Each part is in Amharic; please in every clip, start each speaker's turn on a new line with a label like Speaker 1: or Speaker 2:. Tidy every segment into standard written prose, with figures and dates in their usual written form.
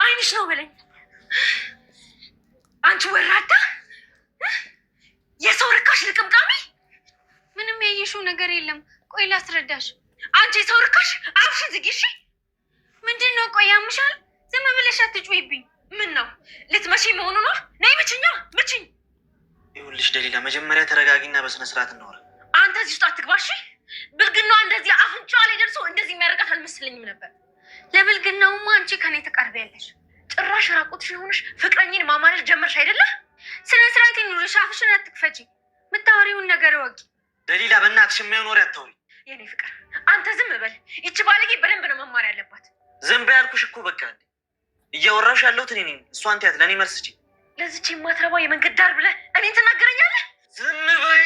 Speaker 1: አይንሽ ነው በለኝ። አንቺ ወራዳ የሰው ርካሽ ልቅምቃሚ!
Speaker 2: ምንም ያየሽው ነገር የለም። ቆይ ላስረዳሽ።
Speaker 1: አንቺ የሰው ርካሽ አፍሽን ዝጊ እሺ።
Speaker 2: ምንድን ነው? ቆይ ያምሻል? ዝም ብለሽ አትጩይብኝ።
Speaker 1: ምን ነው ልትመጪ መሆኑ ነው? ነይ ምችኛ ምችኝ።
Speaker 3: ይኸውልሽ ደሊላ፣ መጀመሪያ ተረጋጊና በስነ ስርዓት እናወራ።
Speaker 1: አንተ እዚህ ውስጥ አትግባሽ። ብልግና እንደዚህ አፍንጫ ላይ ደርሶ እንደዚህ የሚያደርጋት አልመሰለኝም ነበር።
Speaker 2: ለብልግናውማ አንቺ ከኔ ተቃርቢያለሽ።
Speaker 1: ጭራሽ ራቁትሽ የሆንሽ ፍቅረኝን ማማለል ጀመርሽ አይደለ?
Speaker 2: ስነ ስርዓት ይኑርሽ። አፍሽን አትክፈጂ። የምታወሪውን ነገር ወቂ።
Speaker 3: ደሊላ በእናትሽ የማይሆን ወሬ አታውሪ።
Speaker 1: የኔ ፍቅር አንተ ዝም በል። ይቺ ባለጌ በደንብ ነው መማር ያለባት።
Speaker 3: ዝም በይ ያልኩሽ እኮ በቃ። እያወራሽ ያለሁት እኔ ነኝ። እሷን ትያት ለእኔ መልስ ስጪ።
Speaker 1: ለዚች የማትረባ የመንገድ ዳር ብለህ እኔን ትናገረኛለህ?
Speaker 3: ዝም በይ።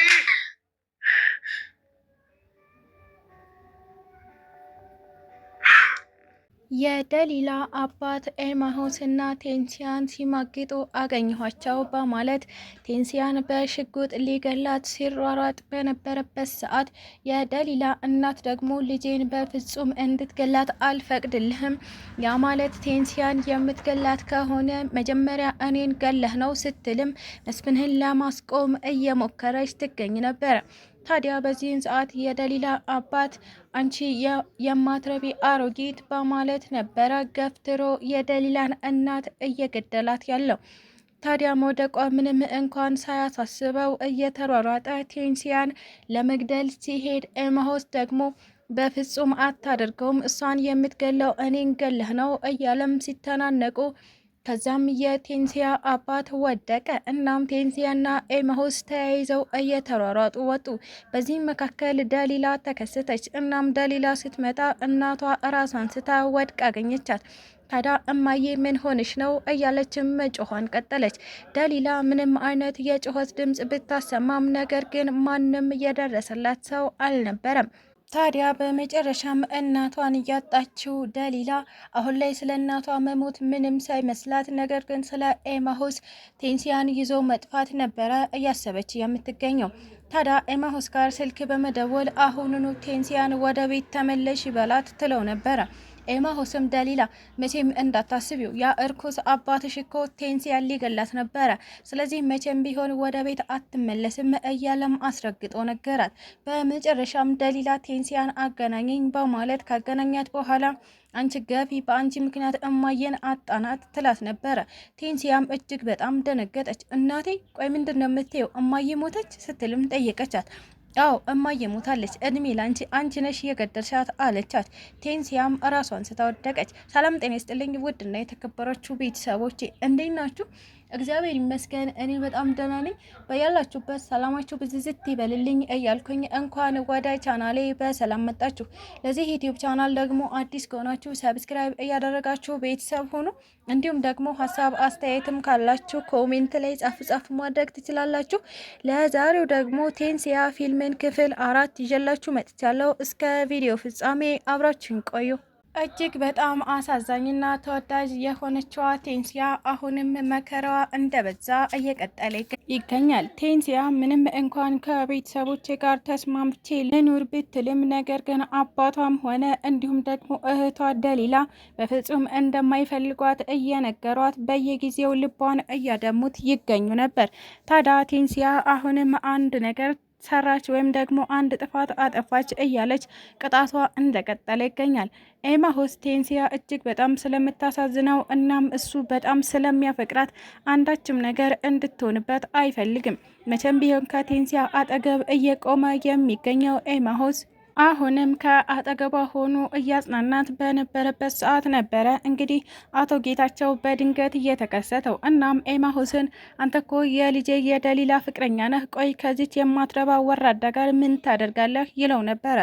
Speaker 4: የደሊላ አባት ኤማሆስና ቴንሲያን ሲማግጡ አገኘኋቸው በማለት ቴንሲያን በሽጉጥ ሊገላት ሲሯሯጥ በነበረበት ሰዓት የደሊላ እናት ደግሞ ልጄን በፍጹም እንድትገላት አልፈቅድልህም፣ ያ ማለት ቴንሲያን የምትገላት ከሆነ መጀመሪያ እኔን ገለህ ነው ስትልም መስፍንህን ለማስቆም እየሞከረች ትገኝ ነበረ። ታዲያ በዚህን ሰዓት የደሊላ አባት አንቺ የማትረቢ አሮጊት በማለት ነበረ ገፍትሮ የደሊላን እናት እየገደላት ያለው። ታዲያ መውደቋ ምንም እንኳን ሳያሳስበው እየተሯሯጠ ቴንሲያን ለመግደል ሲሄድ ኤማሆስ ደግሞ በፍጹም አታደርገውም፣ እሷን የምትገለው እኔን ገለህ ነው እያለም ሲተናነቁ ከዛም የቴንሲያ አባት ወደቀ። እናም ቴንሲያና ኤማሆስ ተያይዘው እየተሯሯጡ ወጡ። በዚህም መካከል ደሊላ ተከሰተች። እናም ደሊላ ስትመጣ እናቷ ራሷን ስታ ወድቅ አገኘቻት። ታዲያ እማዬ ምን ሆንሽ ነው እያለችም መጮኋን ቀጠለች። ደሊላ ምንም አይነት የጩኸት ድምፅ ብታሰማም ነገር ግን ማንም የደረሰላት ሰው አልነበረም። ታዲያ በመጨረሻም እናቷን እያጣችው ደሊላ አሁን ላይ ስለ እናቷ መሞት ምንም ሳይመስላት፣ ነገር ግን ስለ ኤማሆስ ቴንሲያን ይዞ መጥፋት ነበረ እያሰበች የምትገኘው። ታዲያ ኤማሆስ ጋር ስልክ በመደወል አሁኑኑ ቴንሲያን ወደ ቤት ተመለሽ ይበላት ትለው ነበረ። ኤማሆስም ደሊላ መቼም እንዳታስቢው፣ ያ እርኩስ አባትሽ እኮ ቴንሲያን ሊገላት ነበረ፣ ስለዚህ መቼም ቢሆን ወደ ቤት አትመለስም እያለም አስረግጦ ነገራት። በመጨረሻም ደሊላ ቴንሲያን አገናኘኝ በማለት ካገናኛት በኋላ አንቺ ገቢ፣ በአንቺ ምክንያት እማየን አጣናት ትላት ነበረ። ቴንሲያም እጅግ በጣም ደነገጠች። እናቴ ቆይ ምንድን ነው የምትየው? እማዬ ሞተች ስትልም ጠየቀቻት። አዎ እማዬ ሞታለች፣ እድሜ ላንቺ፣ አንቺ ነሽ የገደልሻት አለቻት። ቴንሲያም ራሷን ስታወደቀች። ሰላም ጤና ይስጥልኝ ውድና የተከበራችሁ ቤተሰቦቼ እንዴት ናችሁ? እግዚአብሔር ይመስገን እኔ በጣም ደህና ነኝ። በያላችሁበት ሰላማችሁ ብዝዝት ይበልልኝ እያልኩኝ እንኳን ወደ ቻናሌ በሰላም መጣችሁ። ለዚህ ዩቲዩብ ቻናል ደግሞ አዲስ ከሆናችሁ ሰብስክራይብ እያደረጋችሁ ቤተሰብ ሆኑ። እንዲሁም ደግሞ ሀሳብ አስተያየትም ካላችሁ ኮሜንት ላይ ጻፍ ማድረግ ትችላላችሁ። ለዛሬው ደግሞ ቴንሲያ ፊልምን ክፍል 4 ይዤላችሁ መጥቻለሁ። እስከ ቪዲዮ ፍጻሜ አብራችሁን ቆዩ። እጅግ በጣም አሳዛኝና ተወዳጅ የሆነችዋ ቴንሲያ አሁንም መከራዋ እንደበዛ እየቀጠለ ይገኛል። ቴንሲያ ምንም እንኳን ከቤተሰቦቼ ጋር ተስማምቼ ልኑር ብትልም ነገር ግን አባቷም ሆነ እንዲሁም ደግሞ እህቷ ደሊላ በፍጹም እንደማይፈልጓት እየነገሯት በየጊዜው ልቧን እያደሙት ይገኙ ነበር። ታዲያ ቴንሲያ አሁንም አንድ ነገር ሰራች ወይም ደግሞ አንድ ጥፋት አጠፋች እያለች ቅጣቷ እንደቀጠለ ይገኛል። ኤማሆስ ቴንሲያ እጅግ በጣም ስለምታሳዝነው እናም እሱ በጣም ስለሚያፈቅራት አንዳችም ነገር እንድትሆንበት አይፈልግም። መቼም ቢሆን ከቴንሲያ አጠገብ እየቆመ የሚገኘው ኤማሆስ አሁንም ከአጠገቧ ሆኖ እያጽናናት በነበረበት ሰዓት ነበረ እንግዲህ አቶ ጌታቸው በድንገት እየተከሰተው። እናም ኤማሆስን አንተ እኮ የልጄ የደሊላ ፍቅረኛ ነህ፣ ቆይ ከዚች የማትረባ ወራዳ ጋር ምን ታደርጋለህ ይለው ነበረ።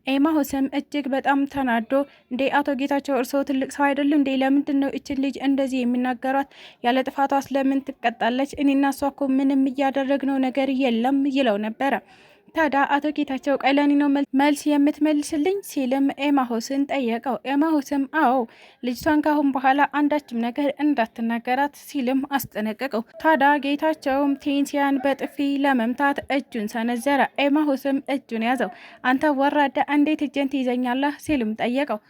Speaker 4: ኤማሆስም እጅግ በጣም ተናዶ እንዴ አቶ ጌታቸው እርስዎ ትልቅ ሰው አይደሉ እንዴ? ለምንድን ነው እችን ልጅ እንደዚህ የሚናገሯት? ያለ ጥፋቷ ስለምን ትቀጣለች? እኔና እሷ እኮ ምንም እያደረግነው ነገር የለም ይለው ነበረ። ታዲያ አቶ ጌታቸው ቀለኒ ነው መልስ የምትመልስልኝ ሲልም ኤማሆስን ጠየቀው። ኤማሆስም አዎ ልጅቷን ካሁን በኋላ አንዳችም ነገር እንዳትናገራት ሲልም አስጠነቀቀው። ታዲያ ጌታቸውም ቴንሲያን በጥፊ ለመምታት እጁን ሰነዘረ። ኤማሆስም እጁን ያዘው። አንተ ወራዳ እንዴት እጄን ትይዘኛለህ ሲልም ጠየቀው።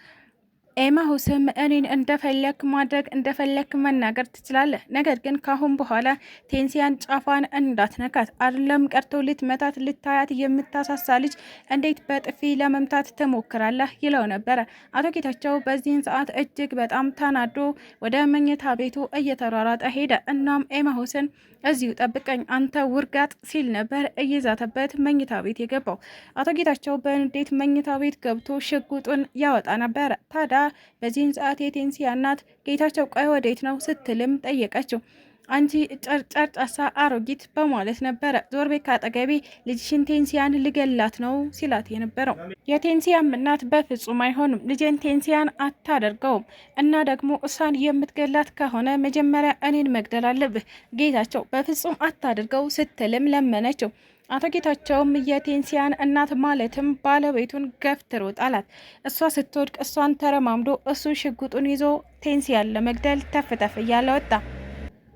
Speaker 4: ኤማሁስም እኔን እንደፈለክ ማድረግ እንደፈለክ መናገር ትችላለህ፣ ነገር ግን ካሁን በኋላ ቴንሲያን ጫፏን እንዳትነካት፣ አይደለም ቀርቶ ልትመታት ልታያት የምታሳሳ ልጅ እንዴት በጥፊ ለመምታት ትሞክራለህ ይለው ነበረ። አቶ ጌታቸው በዚህን ሰዓት እጅግ በጣም ተናዶ ወደ መኝታ ቤቱ እየተሯሯጠ ሄደ። እናም ኤማሁስን እዚሁ ጠብቀኝ አንተ ውርጋጥ ሲል ነበር እየዛተበት መኝታ ቤት የገባው። አቶ ጌታቸው በንዴት መኝታ ቤት ገብቶ ሽጉጡን ያወጣ ነበረ። ታዲያ በዚህን ሰዓት የቴንሲያ እናት ጌታቸው ቆይ ወዴት ነው ስትልም ጠየቀችው። አንቺ ጨርጫሳ አሮጊት በማለት ነበረ ዞር ቤት ካጠገቤ ልጅሽን ቴንሲያን ልገላት ነው ሲላት የነበረው። የቴንሲያን እናት በፍጹም አይሆንም፣ ልጄን ቴንሲያን አታደርገውም እና ደግሞ እሷን የምትገላት ከሆነ መጀመሪያ እኔን መግደል አለብህ ጌታቸው፣ በፍጹም አታደርገው ስትልም ለመነችው። አቶ ጌታቸውም የቴንሲያን እናት ማለትም ባለቤቱን ገፍትሮ ጣላት። እሷ ስትወድቅ እሷን ተረማምዶ እሱ ሽጉጡን ይዞ ቴንሲያን ለመግደል ተፍተፍ እያለ ወጣ።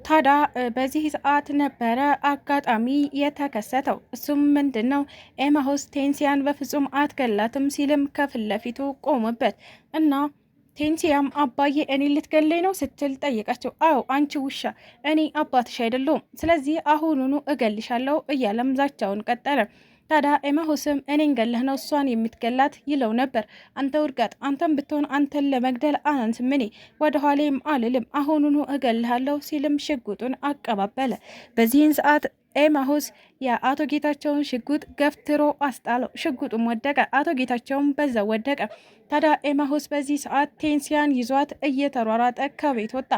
Speaker 4: ታዲያ በዚህ ሰዓት ነበረ አጋጣሚ የተከሰተው። እሱም ምንድን ነው ኤማሁስ ቴንሲያን በፍጹም አትገላትም ሲልም ከፊት ለፊቱ ቆመበት እና ቴንሲያም አባዬ እኔ ልትገለኝ ነው ስትል ጠየቀችው። አዎ አንቺ ውሻ፣ እኔ አባትሽ አይደለሁም፣ ስለዚህ አሁኑኑ እገልሻለሁ እያለም ዛቻውን ቀጠለ። ታዲያ ኤማሁስም እኔን ገለህ ነው እሷን የምትገላት ይለው ነበር። አንተ ውርጋጥ፣ አንተን ብትሆን አንተን ለመግደል አናንስም፣ እኔ ወደ ኋላም አልልም፣ አሁኑኑ እገልሃለሁ ሲልም ሽጉጡን አቀባበለ። በዚህን ሰዓት ኤማሁስ የአቶ ጌታቸውን ሽጉጥ ገፍትሮ አስጣለው። ሽጉጡም ወደቀ፣ አቶ ጌታቸውም በዛው ወደቀ። ታዲያ ኤማሁስ በዚህ ሰዓት ቴንሲያን ይዟት እየተሯሯጠ ከቤት ወጣ።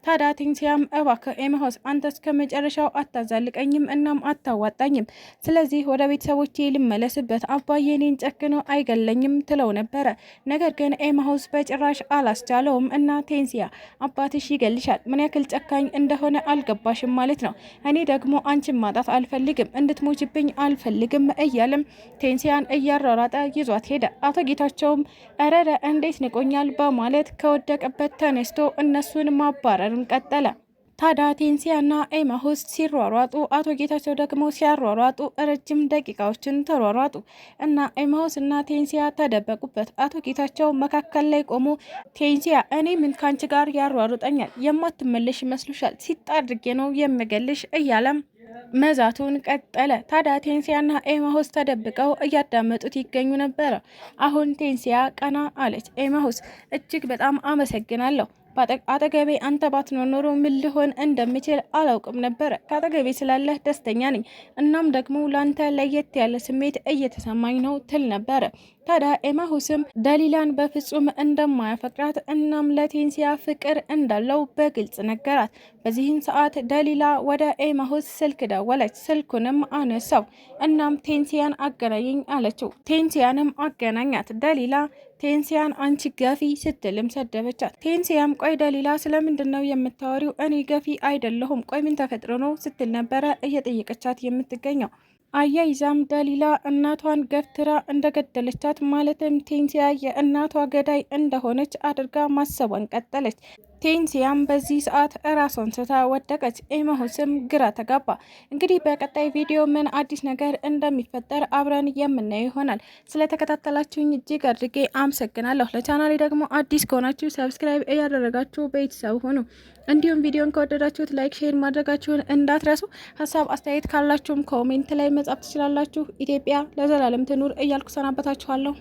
Speaker 4: ታዲያ ቴንሲያም እባክህ ኤማሁስ አንተ እስከ መጨረሻው አታዛልቀኝም እናም አታዋጣኝም፣ ስለዚህ ወደ ቤተሰቦቼ ልመለስበት፣ አባዬ እኔን ጨክኖ አይገለኝም ትለው ነበረ። ነገር ግን ኤማሁስ በጭራሽ አላስቻለውም እና ቴንሲያ አባትሽ ይገልሻል፣ ምን ያክል ጨካኝ እንደሆነ አልገባሽም ማለት ነው። እኔ ደግሞ አንቺን ማጣት አልፈልግም፣ እንድትሞችብኝ አልፈልግም እያለም ቴንሲያን እያሯሯጠ ይዟት ሄደ። አቶ ጌታቸውም እረረ እንዴት ንቆኛል በማለት ከወደቀበት ተነስቶ እነሱን ማባረሩን ቀጠለ። ታዲያ ቴንሲያና ኤማሁስ ሲሯሯጡ አቶ ጌታቸው ደግሞ ሲያሯሯጡ ረጅም ደቂቃዎችን ተሯሯጡ እና ኤማሁስ እና ቴንሲያ ተደበቁበት። አቶ ጌታቸው መካከል ላይ ቆሞ ቴንሲያ እኔ ምን ካንቺ ጋር ያሯሩጠኛል? የማትመለሽ ይመስሉሻል? ሲጣድርጌ ነው የምገልሽ እያለም መዛቱን ቀጠለ። ታዲያ ቴንሲያና ኤማሁስ ተደብቀው እያዳመጡት ይገኙ ነበረ። አሁን ቴንሲያ ቀና አለች። ኤማሁስ እጅግ በጣም አመሰግናለሁ፣ አጠገቤ አንተ ባትኖር ኖሮ ምን ሊሆን እንደምችል አላውቅም ነበረ። ከአጠገቤ ስላለህ ደስተኛ ነኝ፣ እናም ደግሞ ላንተ ለየት ያለ ስሜት እየተሰማኝ ነው ትል ነበረ። ታዲያ ኤማሁስም ደሊላን በፍጹም እንደማያፈቅራት እናም ለቴንሲያ ፍቅር እንዳለው በግልጽ ነገራት። በዚህን ሰዓት ደሊላ ወደ ኤማሁስ ስልክ ደወለች። ስልኩንም አነሳው። እናም ቴንሲያን አገናኘኝ አለችው። ቴንሲያንም አገናኛት። ደሊላ ቴንሲያን አንቺ ገፊ ስትልም ሰደበቻት። ቴንሲያም ቆይ ደሊላ ስለምንድን ነው የምታወሪው? እኔ ገፊ አይደለሁም፣ ቆይ ምን ተፈጥሮ ነው ስትል ነበረ እየጠየቀቻት የምትገኘው። አያይዛም ደሊላ እናቷን ገፍትራ እንደገደለቻት ማለትም ቴንሲያ የእናቷ ገዳይ እንደሆነች አድርጋ ማሰቧን ቀጠለች። ቴንሲያም በዚህ ሰዓት እራሷን ስታ ወደቀች። ኤማሁስም ግራ ተጋባ። እንግዲህ በቀጣይ ቪዲዮ ምን አዲስ ነገር እንደሚፈጠር አብረን የምናየው ይሆናል። ስለተከታተላችሁኝ እጅግ አድርጌ አመሰግናለሁ። ለቻናሌ ደግሞ አዲስ ከሆናችሁ ሰብስክራይብ እያደረጋችሁ ቤተሰብ ሁኑ። እንዲሁም ቪዲዮን ከወደዳችሁት ላይክ፣ ሼር ማድረጋችሁን እንዳትረሱ። ሀሳብ አስተያየት ካላችሁም ኮሜንት ላይ መጻፍ ትችላላችሁ። ኢትዮጵያ ለዘላለም ትኑር እያልኩ ሰናበታችኋለሁ።